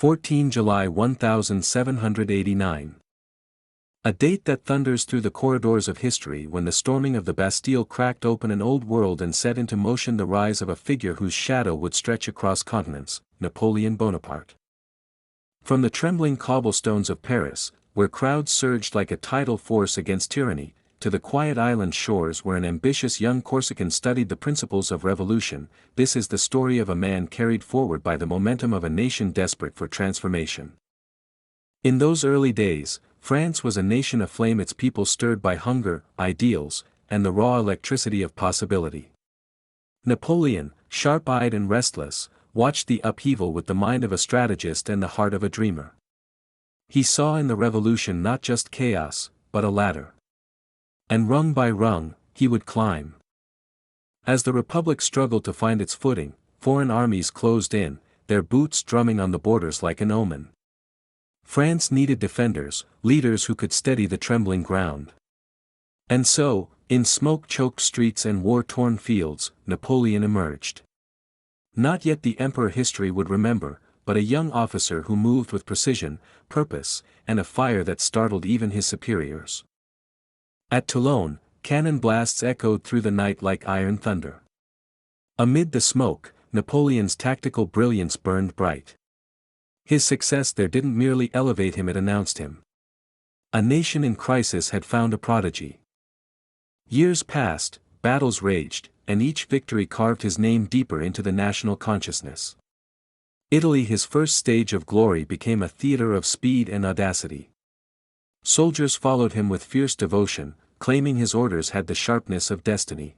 14 July 1789. A date that thunders through the corridors of history when the storming of the Bastille cracked open an old world and set into motion the rise of a figure whose shadow would stretch across continents, Napoleon Bonaparte. From the trembling cobblestones of Paris, where crowds surged like a tidal force against tyranny, to the quiet island shores where an ambitious young Corsican studied the principles of revolution, this is the story of a man carried forward by the momentum of a nation desperate for transformation. In those early days, France was a nation aflame, its people stirred by hunger, ideals, and the raw electricity of possibility. Napoleon, sharp-eyed and restless, watched the upheaval with the mind of a strategist and the heart of a dreamer. He saw in the revolution not just chaos, but a ladder. And rung by rung, he would climb. As the Republic struggled to find its footing, foreign armies closed in, their boots drumming on the borders like an omen. France needed defenders, leaders who could steady the trembling ground. And so, in smoke-choked streets and war-torn fields, Napoleon emerged. Not yet the emperor history would remember, but a young officer who moved with precision, purpose, and a fire that startled even his superiors. At Toulon, cannon blasts echoed through the night like iron thunder. Amid the smoke, Napoleon's tactical brilliance burned bright. His success there didn't merely elevate him, it announced him. A nation in crisis had found a prodigy. Years passed, battles raged, and each victory carved his name deeper into the national consciousness. Italy, his first stage of glory, became a theater of speed and audacity. Soldiers followed him with fierce devotion, claiming his orders had the sharpness of destiny.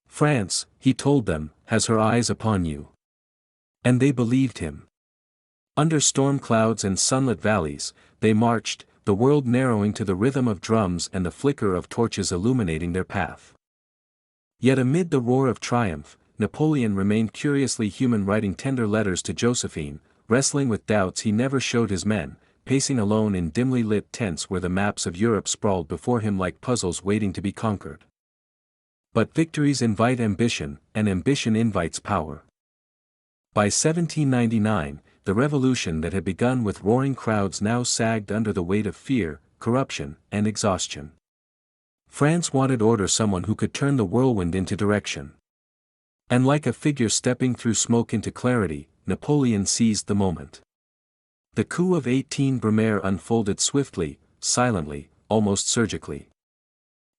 France, he told them, has her eyes upon you. And they believed him. Under storm clouds and sunlit valleys, they marched, the world narrowing to the rhythm of drums and the flicker of torches illuminating their path. Yet amid the roar of triumph, Napoleon remained curiously human, writing tender letters to Josephine, wrestling with doubts he never showed his men, pacing alone in dimly lit tents where the maps of Europe sprawled before him like puzzles waiting to be conquered. But victories invite ambition, and ambition invites power. By 1799, the revolution that had begun with roaring crowds now sagged under the weight of fear, corruption, and exhaustion. France wanted order, someone who could turn the whirlwind into direction. And like a figure stepping through smoke into clarity, Napoleon seized the moment. The coup of 18 Brumaire unfolded swiftly, silently, almost surgically.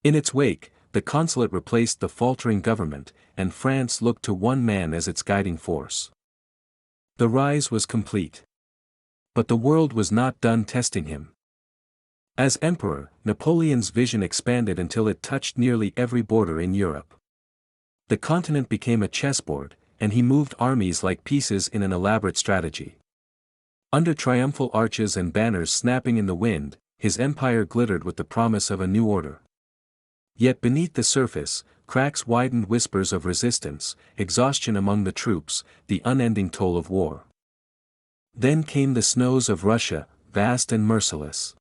In its wake, the consulate replaced the faltering government, and France looked to one man as its guiding force. The rise was complete. But the world was not done testing him. As emperor, Napoleon's vision expanded until it touched nearly every border in Europe. The continent became a chessboard, and he moved armies like pieces in an elaborate strategy. Under triumphal arches and banners snapping in the wind, his empire glittered with the promise of a new order. Yet beneath the surface, cracks widened, whispers of resistance, exhaustion among the troops, the unending toll of war. Then came the snows of Russia, vast and merciless.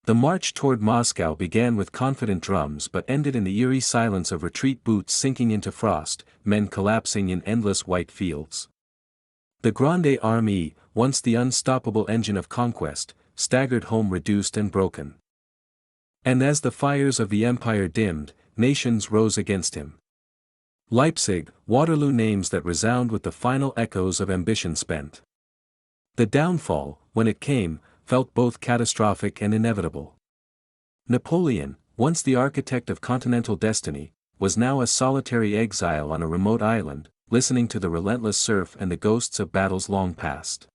The march toward Moscow began with confident drums but ended in the eerie silence of retreat, boots sinking into frost, men collapsing in endless white fields. The Grande Armée, once the unstoppable engine of conquest, staggered home reduced and broken. And as the fires of the empire dimmed, nations rose against him. Leipzig, Waterloo, names that resound with the final echoes of ambition spent. The downfall, when it came, felt both catastrophic and inevitable. Napoleon, once the architect of continental destiny, was now a solitary exile on a remote island, listening to the relentless surf and the ghosts of battles long past.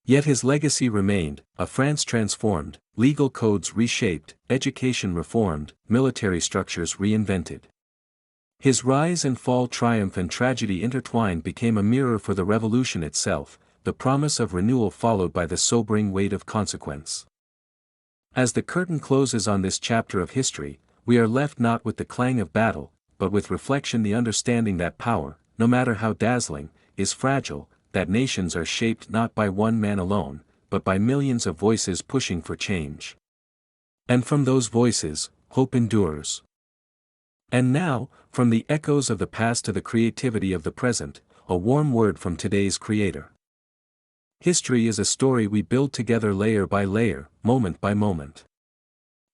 Yet his legacy remained, a France transformed, legal codes reshaped, education reformed, military structures reinvented. His rise and fall, triumph and tragedy intertwined, became a mirror for the revolution itself, the promise of renewal followed by the sobering weight of consequence. As the curtain closes on this chapter of history, we are left not with the clang of battle, but with reflection, the understanding that power, no matter how dazzling, is fragile, that nations are shaped not by one man alone, but by millions of voices pushing for change. And from those voices, hope endures. And now, from the echoes of the past to the creativity of the present, a warm word from today's creator. History is a story we build together layer by layer, moment by moment.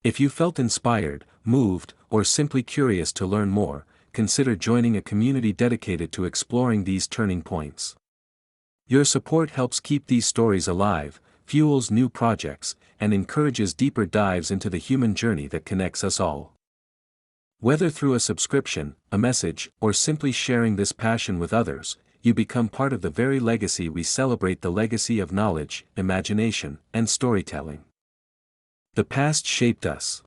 If you felt inspired, moved, or simply curious to learn more, consider joining a community dedicated to exploring these turning points. Your support helps keep these stories alive, fuels new projects, and encourages deeper dives into the human journey that connects us all. Whether through a subscription, a message, or simply sharing this passion with others, you become part of the very legacy we celebrate, the legacy of knowledge, imagination, and storytelling. The past shaped us.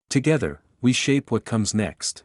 Together, we shape what comes next.